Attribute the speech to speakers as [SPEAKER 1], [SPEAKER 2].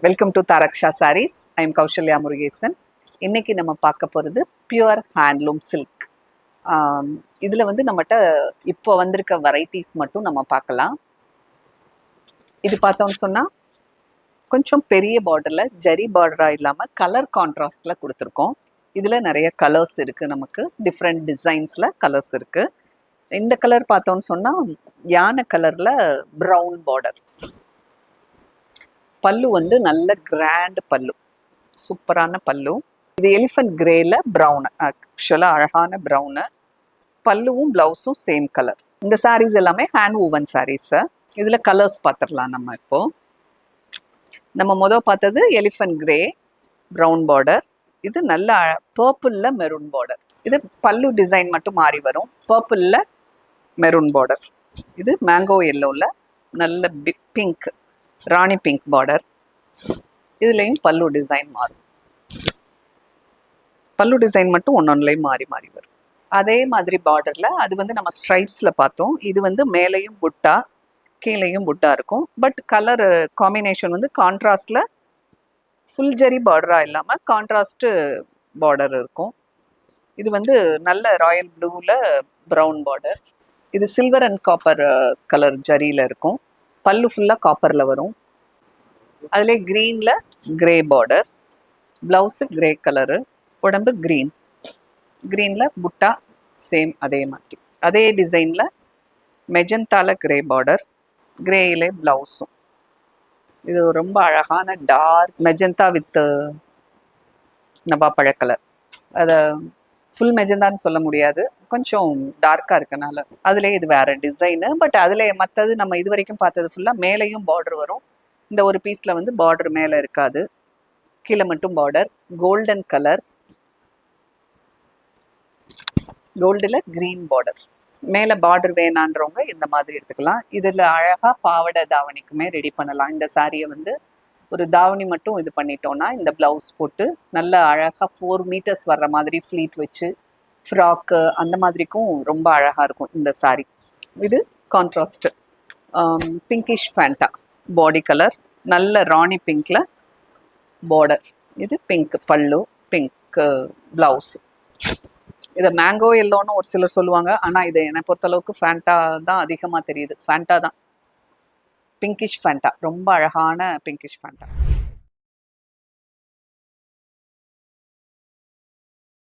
[SPEAKER 1] Welcome to Taraksha sarees. I am Kausalya Murugesan. இன்னைக்கு நம்ம பார்க்க போகிறது பியூர் ஹேண்ட்லூம் சில்க். இதில் வந்து நம்மகிட்ட இப்போ வந்திருக்க வெரைட்டிஸ் மட்டும் நம்ம பார்க்கலாம். இது பார்த்தோம்னு சொன்னால் கொஞ்சம் பெரிய பார்டரில் ஜரி பார்டராக இல்லாமல் கலர் கான்ட்ராஸ்டில் கொடுத்துருக்கோம். இதில் நிறைய கலர்ஸ் இருக்குது, நமக்கு டிஃப்ரெண்ட் டிசைன்ஸில் கலர்ஸ் இருக்குது. இந்த கலர் பார்த்தோம்னு சொன்னால் யானை கலரில் ப்ரௌன் பார்டர். பல்லு வந்து நல்ல கிராண்ட் பல்லு, சூப்பரான பல்லு. இது எலிஃபண்ட் கிரேல ப்ரௌனு, ஆக்சுவலாக அழகான ப்ரௌனு. பல்லுவும் ப்ளவுஸும் சேம் கலர். இந்த சாரீஸ் எல்லாமே ஹேண்ட் ஊவன் சாரீஸு. இதில் கலர்ஸ் பார்த்துடலாம் நம்ம இப்போது. நம்ம பார்த்தது எலிஃபண்ட் கிரே ப்ரௌன் பார்டர். இது நல்ல பர்பிளில் மெரூன் பார்டர். இது பல்லு டிசைன் மட்டும் மாறி வரும். பர்பிளில் மெரூன் பார்டர். இது மேங்கோ எல்லோவில் நல்ல பிங்க், ராணி பிங்க் பார்டர். இதுலேயும் பல்லு டிசைன் மாறும். பல்லு டிசைன் மட்டும் ஒன்னொன்னுலையும் மாறி மாறி வரும். அதே மாதிரி பார்டரில் அது வந்து நம்ம ஸ்ட்ரைப்ஸில் பார்த்தோம். இது வந்து மேலேயும் புட்டா கீழேயும் புட்டா இருக்கும். பட் கலர் காம்பினேஷன் வந்து கான்ட்ராஸ்டில் ஃபுல் ஜரி பார்டராக இல்லாமல் கான்ட்ராஸ்ட்டு பார்டர் இருக்கும். இது வந்து நல்ல ராயல் ப்ளூவில் ப்ரௌன் பார்டர். இது சில்வர் அண்ட் காப்பர் கலர் ஜரியில் இருக்கும். பல்லு ஃபுல்லாக காப்பரில் வரும். அதிலே க்ரீனில் grey border. Blouse grey colour, உடம்பு க்ரீன். க்ரீனில் புட்டா சேம் அதே மாதிரி அதே டிசைனில் மெஜந்தால கிரே பார்டர், கிரேயிலே ப்ளவுஸும். இது ரொம்ப அழகான டார்க் மெஜந்தா வித் நவாப்பழ கலர். அதை ஃபுல் மெஜந்தான்னு சொல்ல முடியாது, கொஞ்சம் டார்க்காக இருக்கனால. அதிலே இது வேறு டிசைனு. பட் அதில் மற்றது நம்ம இது வரைக்கும் பார்த்தது ஃபுல்லாக மேலேயும் பார்டர் வரும். இந்த ஒரு பீஸில் வந்து பார்டர் மேலே இருக்காது, கீழே மட்டும் பார்டர். கோல்டன் கலர், கோல்டில் க்ரீன் பார்டர். மேலே பார்டர் வேணான்றவங்க இந்த மாதிரி எடுத்துக்கலாம். இதில் அழகாக பாவாடை தாவணிக்குமே ரெடி பண்ணலாம். இந்த சாரியை வந்து ஒரு தாவணி மட்டும் இது பண்ணிட்டோன்னா இந்த ப்ளவுஸ் போட்டு நல்லா அழகாக 4 மீட்டர்ஸ் வர்ற மாதிரி ஃப்ளீட் வச்சு ஃப்ராக்கு அந்த மாதிரிக்கும் ரொம்ப அழகாக இருக்கும் இந்த சாரி. இது கான்ட்ராஸ்ட்டு பிங்கிஷ் ஃபேண்டா பாடி கலர், நல்ல ராணி பிங்க்ல பார்டர். இது பிங்க் பல்லு, பிங்க் ப்ளவுஸ். இதை மேங்கோ எல்லோன்னு ஒரு சிலர் சொல்லுவாங்க, ஆனால் இதை என்னை பொறுத்தளவுக்கு ஃபேண்டா தான் அதிகமாக தெரியுது. ஃபேண்டா தான், பிங்கிஷ் ஃபேண்டா, ரொம்ப அழகான பிங்கிஷ் ஃபேண்டா.